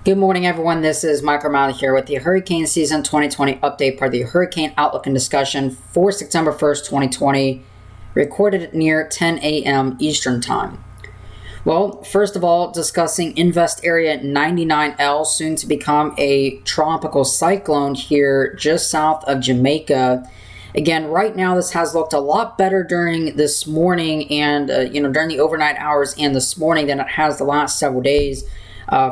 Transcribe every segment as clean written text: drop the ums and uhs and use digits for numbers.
Good morning, everyone. This is Mike O'Malley here with the Hurricane Season 2020 update part of the Hurricane Outlook and Discussion for September 1st, 2020, recorded at near 10 a.m. Eastern Time. Well, first of all, discussing Invest Area 99L, soon to become a tropical cyclone here just south of Jamaica. Again, right now this has looked a lot better during this morning and during the overnight hours and this morning than it has the last several days.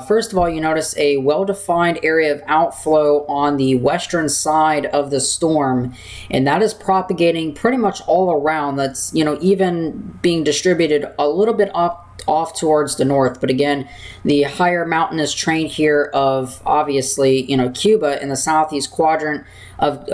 First of all, you notice a well-defined area of outflow on the western side of the storm, and that is propagating pretty much all around. That's, even being distributed a little bit off towards the north. But again, the higher mountainous train here of, obviously, Cuba in the southeast quadrant of,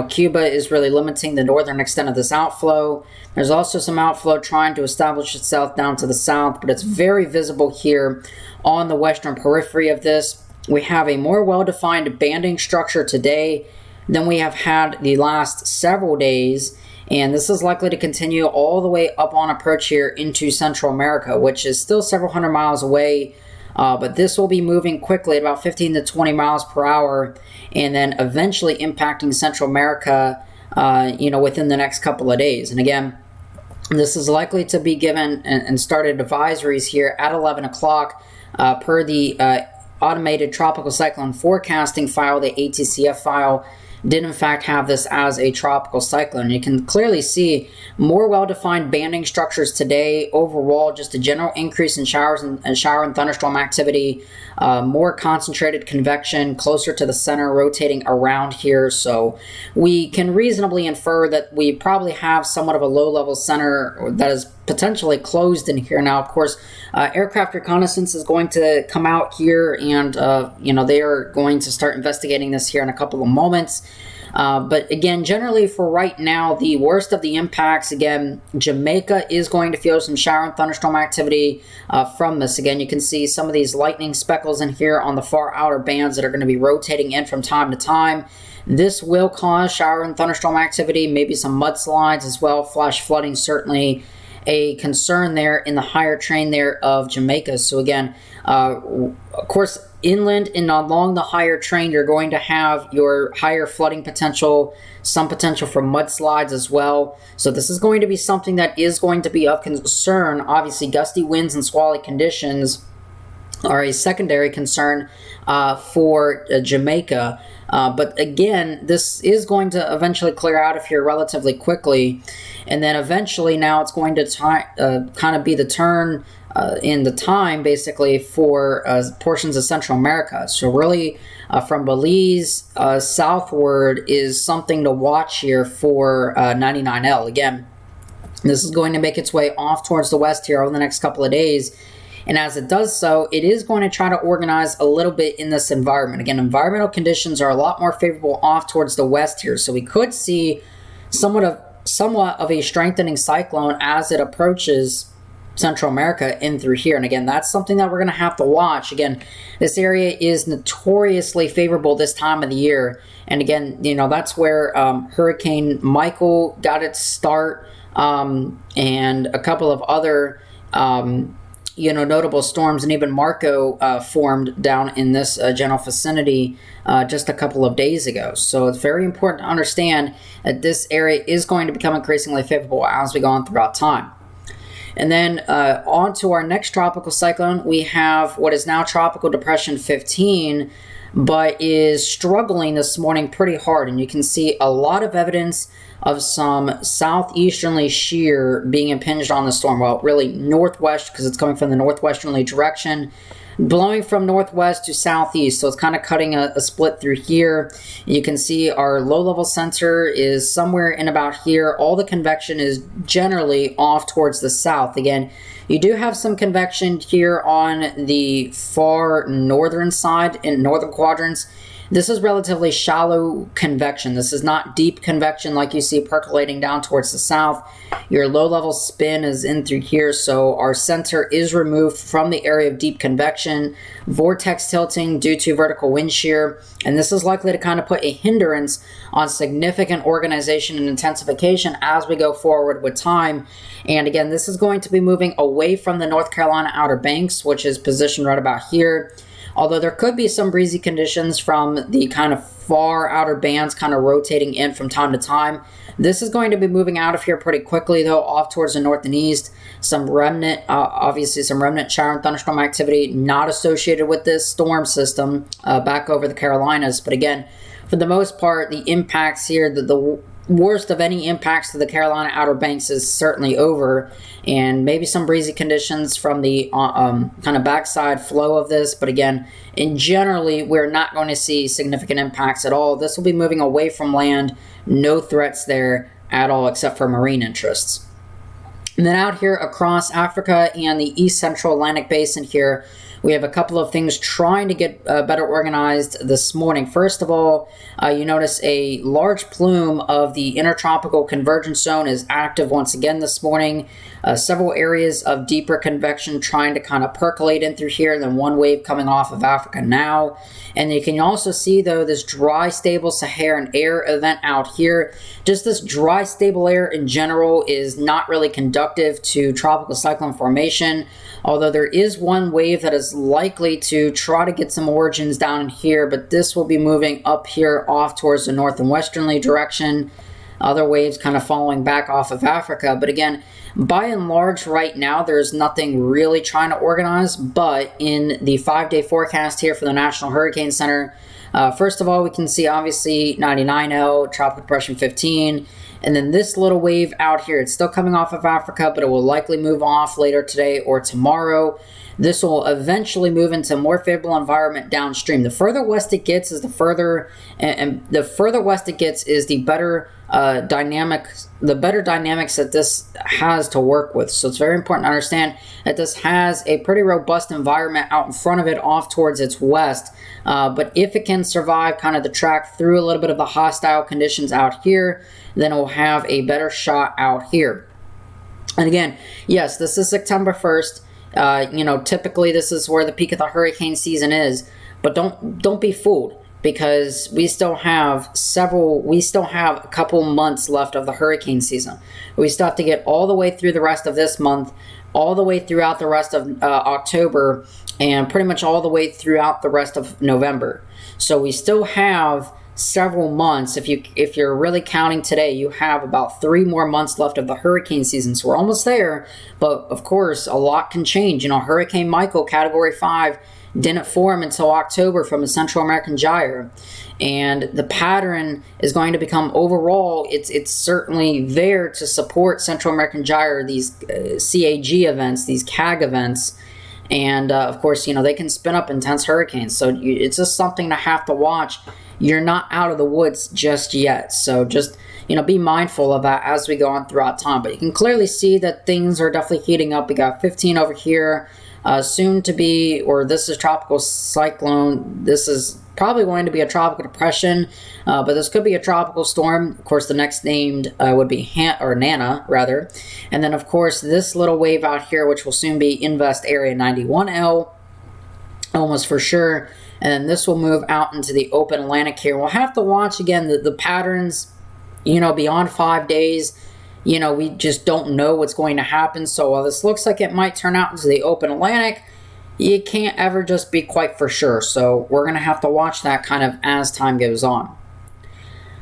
Cuba is really limiting the northern extent of this outflow. There's also some outflow trying to establish itself down to the south, but it's very visible here on the western periphery of this. We have a more well-defined banding structure today than we have had the last several days, and this is likely to continue all the way up on approach here into Central America, which is still several hundred miles away, but this will be moving quickly at about 15 to 20 miles per hour, and then eventually impacting Central America, within the next couple of days. And again, this is likely to be given and started advisories here at 11 o'clock per the automated tropical cyclone forecasting file. The ATCF file did in fact have this as a tropical cyclone. You can clearly see more well-defined banding structures today. Overall, just a general increase in showers and shower and thunderstorm activity, more concentrated convection closer to the center, rotating around here. So we can reasonably infer that we probably have somewhat of a low-level center that is potentially closed in here. Now, of course, aircraft reconnaissance is going to come out here, and they are going to start investigating this here in a couple of moments. But again, generally for right now, the worst of the impacts, again, Jamaica is going to feel some shower and thunderstorm activity from this. Again, you can see some of these lightning speckles in here on the far outer bands that are going to be rotating in from time to time. This will cause shower and thunderstorm activity, maybe some mudslides as well, flash flooding, certainly a concern there in the higher train there of Jamaica. So again, of course, inland and along the higher train, you're going to have your higher flooding potential, some potential for mudslides as well. So this is going to be something that is going to be of concern. Obviously, gusty winds and squally conditions are a secondary concern for Jamaica. But again, this is going to eventually clear out of here relatively quickly. And then eventually now it's going to kind of be the turn in the time, basically, for portions of Central America. So really, from Belize southward is something to watch here for 99L. Again, this is going to make its way off towards the west here over the next couple of days. And as it does so, it is going to try to organize a little bit in this environment. Again, environmental conditions are a lot more favorable off towards the west here. So we could see somewhat of a strengthening cyclone as it approaches Central America in through here. And again, that's something that we're going to have to watch. Again, this area is notoriously favorable this time of the year. And again, that's where Hurricane Michael got its start, and a couple of other notable storms, and even Marco formed down in this general vicinity just a couple of days ago. So it's very important to understand that this area is going to become increasingly favorable as we go on throughout time. And then on to our next tropical cyclone, we have what is now Tropical Depression 15, but is struggling this morning pretty hard. And you can see a lot of evidence of some southeasterly shear being impinged on the storm. Well, really northwest, because it's coming from the northwesterly direction, blowing from northwest to southeast. So it's kind of cutting a split through here. You can see our low-level center is somewhere in about here. All the convection is generally off towards the south. Again, you do have some convection here on the far northern side in northern quadrants. This is relatively shallow convection. This is not deep convection like you see percolating down towards the south. Your low-level spin is in through here, so our center is removed from the area of deep convection. Vortex tilting due to vertical wind shear, and this is likely to kind of put a hindrance on significant organization and intensification as we go forward with time. And again, this is going to be moving away from the North Carolina Outer Banks, which is positioned right about here. although there could be some breezy conditions from the kind of far outer bands kind of rotating in from time to time. This is going to be moving out of here pretty quickly, though, off towards the north and east. Some remnant, obviously some remnant shower and thunderstorm activity not associated with this storm system back over the Carolinas. But again, for the most part, the impacts here, the worst of any impacts to the Carolina Outer Banks is certainly over, and maybe some breezy conditions from the kind of backside flow of this. But again, in generally, we're not going to see significant impacts at all. This will be moving away from land. No threats there at all except for marine interests. And then out here across Africa and the east central Atlantic Basin here, we have a couple of things trying to get better organized this morning. First of all, you notice a large plume of the intertropical convergence zone is active once again this morning. Several areas of deeper convection trying to kind of percolate in through here, and then one wave coming off of Africa now. And you can also see, though, this dry, stable Saharan air event out here. Just this dry, stable air in general is not really conductive to tropical cyclone formation, although there is one wave that is likely to try to get some origins down in here, but this will be moving up here off towards the north and westerly direction. Other waves kind of following back off of Africa. But again, by and large right now, there's nothing really trying to organize. But in the 5-day forecast here for the National Hurricane Center, first of all, we can see obviously 99L, Tropical Depression 15, and then this little wave out here. It's still coming off of Africa, but it will likely move off later today or tomorrow. This will eventually move into a more favorable environment downstream. The further west it gets is the further west it gets is the better dynamics that this has to work with. So it's very important to understand that this has a pretty robust environment out in front of it off towards its west. But if it can survive kind of the track through a little bit of the hostile conditions out here, then it will have a better shot out here. And again, yes, this is September 1st. Typically this is where the peak of the hurricane season is, but don't be fooled, because we still have a couple months left of the hurricane season. We still have to get all the way through the rest of this month, all the way throughout the rest of October, and pretty much all the way throughout the rest of November. So we still have several months. If you're really counting today, you have about 3 more months left of the hurricane season. So we're almost there, but of course a lot can change. Hurricane Michael, Category 5, didn't form until October from a Central American gyre, and the pattern is going to become overall, it's certainly there to support Central American gyre, these CAG events, these CAG events. And of course, they can spin up intense hurricanes. So it's just something to have to watch. You're not out of the woods just yet. So just, be mindful of that as we go on throughout time. But you can clearly see that things are definitely heating up. We got 15 over here, soon to be, or this is tropical cyclone. This is probably going to be a tropical depression, but this could be a tropical storm. Of course, the next named would be Nana, rather. And then, of course, this little wave out here, which will soon be Invest Area 91L, almost for sure. And then this will move out into the open Atlantic here. We'll have to watch, again, the patterns, beyond 5 days. We just don't know what's going to happen. So while this looks like it might turn out into the open Atlantic, you can't ever just be quite for sure. So we're going to have to watch that kind of as time goes on.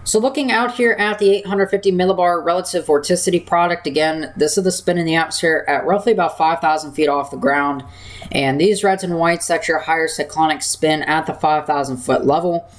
So looking out here at the 850 millibar relative vorticity product, again, this is the spin in the atmosphere at roughly about 5,000 feet off the ground. And these reds and whites, that's your higher cyclonic spin at the 5,000 foot level.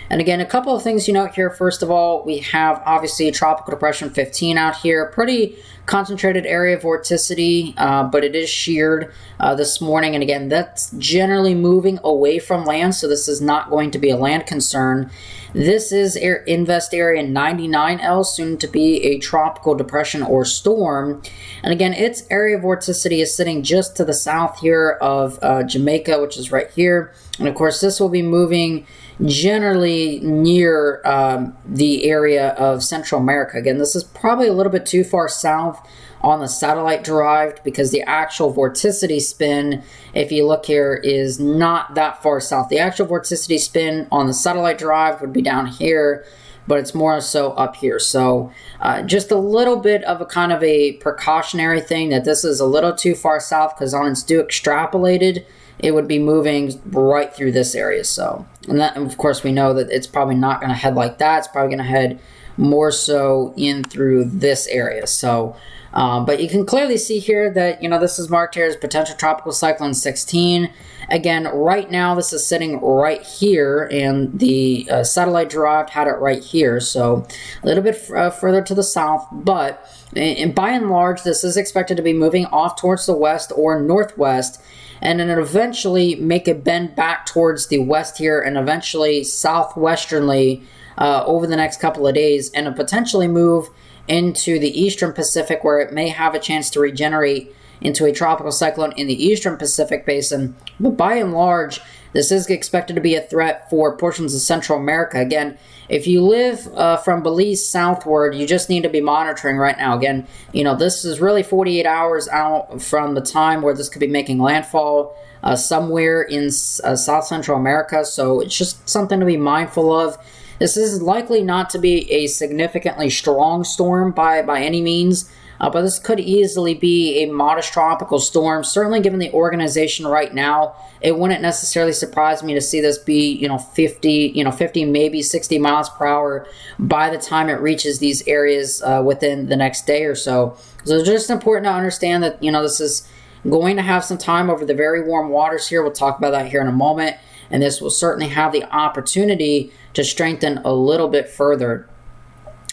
And again, a couple of things you note here. First of all, we have obviously Tropical Depression 15 out here. Pretty concentrated area of vorticity, but it is sheared this morning. And again, that's generally moving away from land, so this is not going to be a land concern. This is Invest Area 99L, soon to be a tropical depression or storm. And again, its area of vorticity is sitting just to the south here of Jamaica, which is right here. And of course, this will be moving generally near the area of Central America. Again, this is probably a little bit too far south on the satellite derived, because the actual vorticity spin, if you look here, is not that far south. The actual vorticity spin on the satellite derived would be down here, but it's more so up here. So just a little bit of a kind of a precautionary thing that this is a little too far south, because on its due extrapolated, it would be moving right through this area. So, and of course we know that it's probably not going to head like that. It's probably going to head more so in through this area. So, but you can clearly see here that, this is marked here as potential tropical cyclone 16. Again, right now this is sitting right here, and the satellite derived had it right here, so a little bit further to the south. But by and large, this is expected to be moving off towards the west or northwest, and then eventually make a bend back towards the west here, and eventually southwesternly over the next couple of days, and potentially move into the eastern Pacific, where it may have a chance to regenerate into a tropical cyclone in the eastern Pacific basin. But by and large, this is expected to be a threat for portions of Central America. Again, if you live from Belize southward, you just need to be monitoring right now. Again, this is really 48 hours out from the time where this could be making landfall somewhere in South Central America. So it's just something to be mindful of. This is likely not to be a significantly strong storm by any means, but this could easily be a modest tropical storm. Certainly given the organization right now, it wouldn't necessarily surprise me to see this be, 50, maybe 60 miles per hour by the time it reaches these areas within the next day or so. So it's just important to understand that, this is going to have some time over the very warm waters here. We'll talk about that here in a moment. And this will certainly have the opportunity to strengthen a little bit further.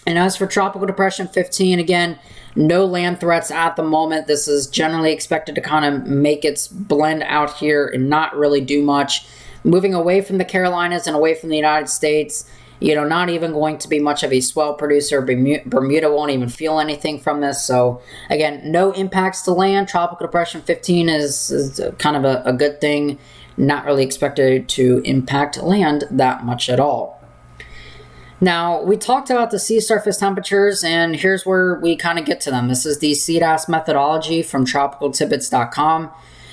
And as for Tropical Depression 15, again, no land threats at the moment. This is generally expected to kind of make its blend out here and not really do much. Moving away from the Carolinas and away from the United States, not even going to be much of a swell producer. Bermuda won't even feel anything from this. So, again, no impacts to land. Tropical Depression 15 is kind of a good thing. Not really expected to impact land that much at all. Now, we talked about the sea surface temperatures, and here's where we kind of get to them. This is the CDAS methodology from tropicaltidbits.com.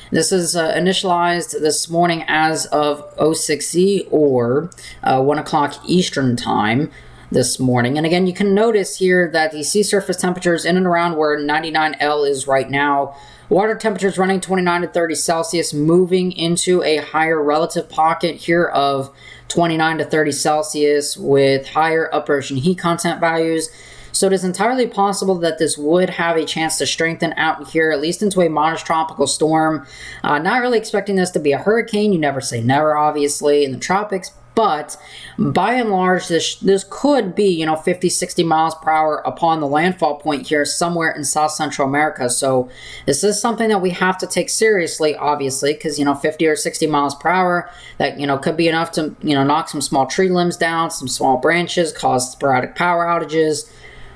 This is initialized this morning as of 06E, or 1 o'clock Eastern time this morning. And again, you can notice here that the sea surface temperatures in and around where 99L is right now. Water temperatures running 29 to 30 Celsius, moving into a higher relative pocket here of 29 to 30 Celsius with higher upper ocean heat content values. So it is entirely possible that this would have a chance to strengthen out here, at least into a modest tropical storm. Not really expecting this to be a hurricane. You never say never, obviously, in the tropics. But by and large, this could be, 50, 60 miles per hour upon the landfall point here somewhere in South Central America. So this is something that we have to take seriously, obviously, because, 50 or 60 miles per hour, that, could be enough to, knock some small tree limbs down, some small branches, cause sporadic power outages.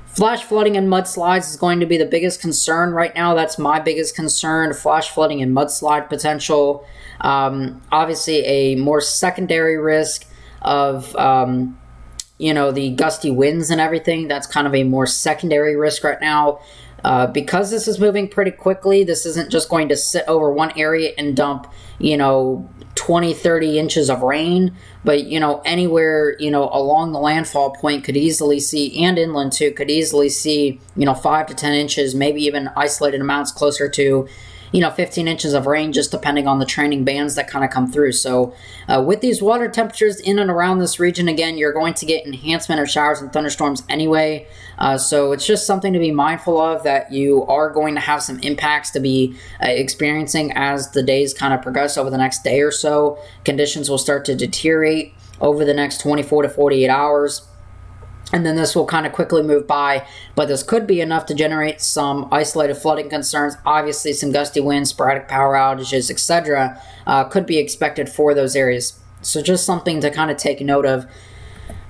Flash flooding and mudslides is going to be the biggest concern right now. That's my biggest concern, flash flooding and mudslide potential. Obviously, a more secondary risk of, the gusty winds and everything. That's kind of a more secondary risk right now. Because this is moving pretty quickly, this isn't just going to sit over one area and dump, 20, 30 inches of rain, but, anywhere, along the landfall point could easily see, and inland too, could easily see, 5 to 10 inches, maybe even isolated amounts closer to, 15 inches of rain, just depending on the training bands that kind of come through. So with these water temperatures in and around this region, again, you're going to get enhancement of showers and thunderstorms anyway. So it's just something to be mindful of, that you are going to have some impacts to be experiencing as the days kind of progress over the next day or so. Conditions will start to deteriorate over the next 24 to 48 hours. And then this will kind of quickly move by, but this could be enough to generate some isolated flooding concerns. Obviously, some gusty winds, sporadic power outages, etc. Could be expected for those areas. So just something to kind of take note of.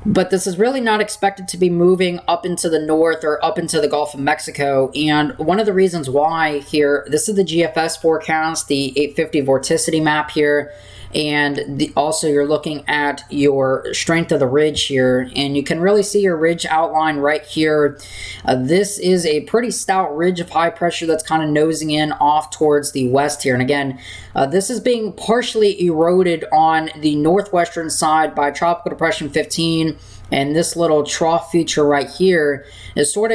But this is really not expected to be moving up into the north or up into the Gulf of Mexico. And one of the reasons why here, this is the GFS forecast, the 850 vorticity map here. And also you're looking at your strength of the ridge here, and you can really see your ridge outline right here. This is a pretty stout ridge of high pressure that's kind of nosing in off towards the west here. And again, this is being partially eroded on the northwestern side by Tropical Depression 15. And this little trough feature right here is sort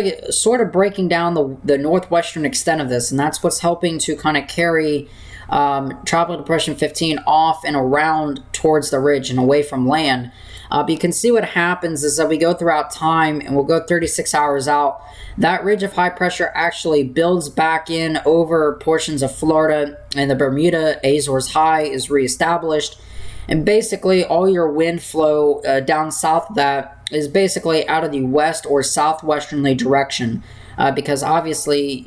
of breaking down the northwestern extent of this, and that's what's helping to kind of carry Tropical Depression 15 off and around towards the ridge and away from land. But you can see what happens is that we go throughout time, and we'll go 36 hours out. That ridge of high pressure actually builds back in over portions of Florida, and the Bermuda Azores High is reestablished. And basically, all your wind flow down south of that is basically out of the west or southwesterly direction. Because obviously,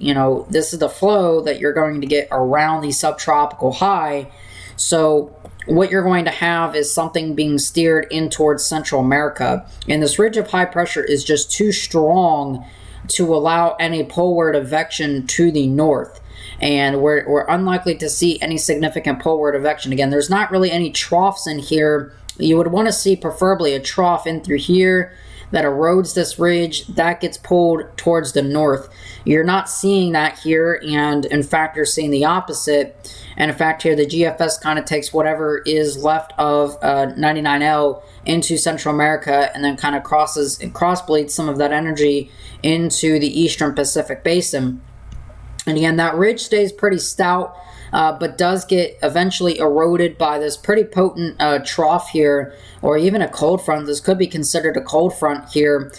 this is the flow that you're going to get around the subtropical high. So what you're going to have is something being steered in towards Central America. And this ridge of high pressure is just too strong to allow any poleward advection to the north. And we're unlikely to see any significant poleward advection. Again, there's not really any troughs in here. You would want to see preferably a trough in through here that erodes this ridge, that gets pulled towards the north. You're not seeing that here, and in fact, you're seeing the opposite. And in fact, here the GFS kind of takes whatever is left of 99L into Central America and then kind of crossbleeds some of that energy into the Eastern Pacific Basin. And again, that ridge stays pretty stout, but does get eventually eroded by this pretty potent trough here, or even a cold front. This could be considered a cold front here.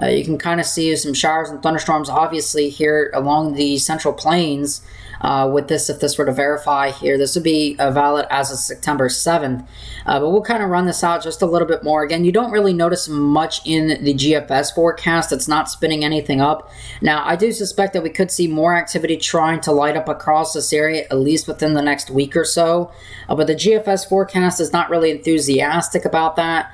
You can kind of see some showers and thunderstorms, obviously, here along the Central Plains. With this, if this were to verify here, this would be valid as of September 7th. But we'll kind of run this out just a little bit more. Again, you don't really notice much in the GFS forecast. It's not spinning anything up. Now, I do suspect that we could see more activity trying to light up across this area, at least within the next week or so. But the GFS forecast is not really enthusiastic about that.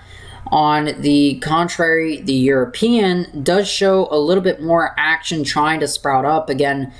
On the contrary, the European does show a little bit more action trying to sprout up. Again,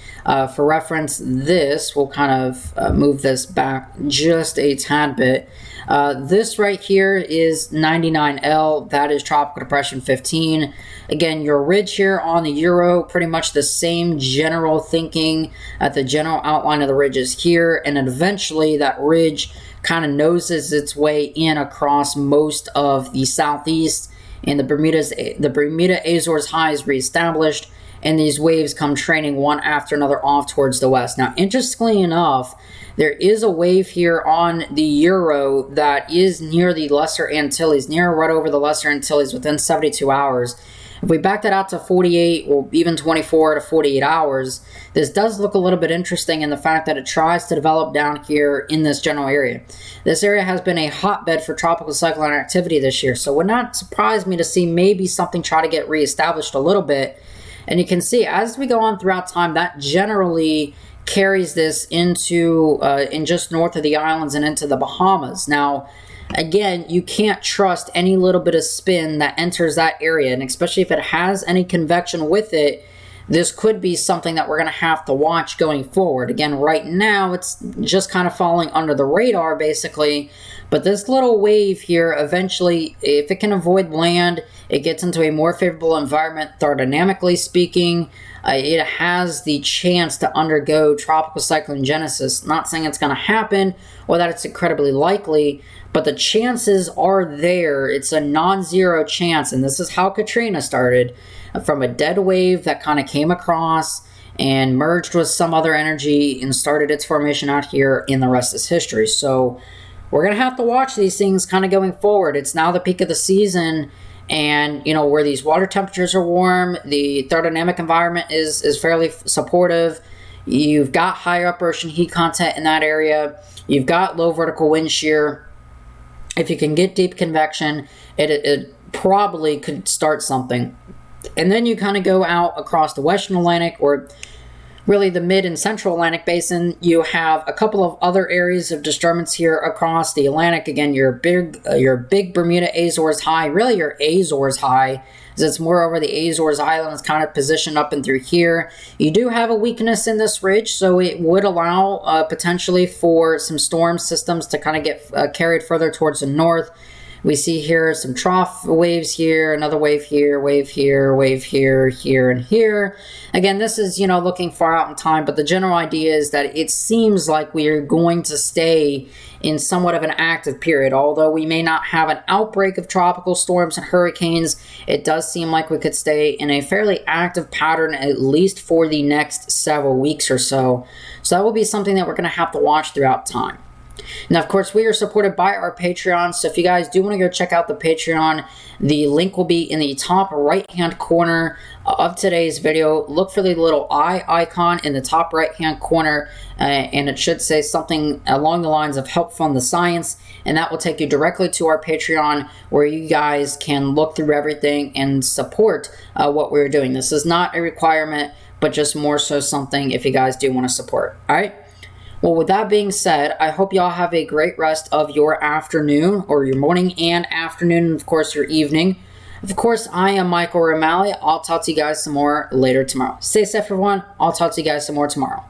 for reference, we'll kind of move this back just a tad bit. This right here is 99L. That is Tropical Depression 15. Again, your ridge here on the Euro, pretty much the same general thinking. The general outline of the ridge is here, and then eventually that ridge kind of noses its way in across most of the southeast, and the Bermuda Azores High is reestablished, and these waves come training one after another off towards the west. Now, interestingly enough, there is a wave here on the Euro that is near the Lesser Antilles, near right over the Lesser Antilles within 72 hours. If we back that out to 48 or even 24 to 48 hours, this does look a little bit interesting in the fact that it tries to develop down here in this general area. This area has been a hotbed for tropical cyclone activity this year, so it would not surprise me to see maybe something try to get reestablished a little bit. And you can see as we go on throughout time, that generally carries this into in just north of the islands and into the Bahamas. Now, again, you can't trust any little bit of spin that enters that area, and especially if it has any convection with it, this could be something that we're going to have to watch going forward. Again, right now, it's just kind of falling under the radar, basically, but this little wave here, eventually, if it can avoid land, it gets into a more favorable environment, thermodynamically speaking. It has the chance to undergo tropical cyclone genesis. Not saying it's going to happen or that it's incredibly likely, but the chances are there. It's a non-zero chance, and this is how Katrina started, from a dead wave that kind of came across and merged with some other energy and started its formation out here, and the rest is history. So we're going to have to watch these things kind of going forward. It's now the peak of the season, and where these water temperatures are warm, the thermodynamic environment is fairly supportive. You've got higher upper ocean heat content in that area. You've got low vertical wind shear. If you can get deep convection, it probably could start something. And then you kind of go out across the Western Atlantic, or really the mid and central Atlantic basin. You have a couple of other areas of disturbance here across the Atlantic. Again, your big Bermuda Azores High, really your Azores High, as it's more over the Azores Islands, kind of positioned up and through here. You do have a weakness in this ridge, so it would allow potentially for some storm systems to kind of get carried further towards the north. We see here some trough waves here, another wave here, wave here, wave here, here, and here. Again, this is, looking far out in time, but the general idea is that it seems like we are going to stay in somewhat of an active period. Although we may not have an outbreak of tropical storms and hurricanes, it does seem like we could stay in a fairly active pattern at least for the next several weeks or so. So that will be something that we're going to have to watch throughout time. Now, of course, we are supported by our Patreon, so if you guys do want to go check out the Patreon, the link will be in the top right-hand corner of today's video. Look for the little eye icon in the top right-hand corner, and it should say something along the lines of Help Fund the Science, and that will take you directly to our Patreon, where you guys can look through everything and support what we're doing. This is not a requirement, but just more so something if you guys do want to support. All right? Well, with that being said, I hope y'all have a great rest of your afternoon, or your morning and afternoon, and of course your evening. Of course, I am Michael O'Malley. I'll talk to you guys some more later tomorrow. Stay safe, everyone. I'll talk to you guys some more tomorrow.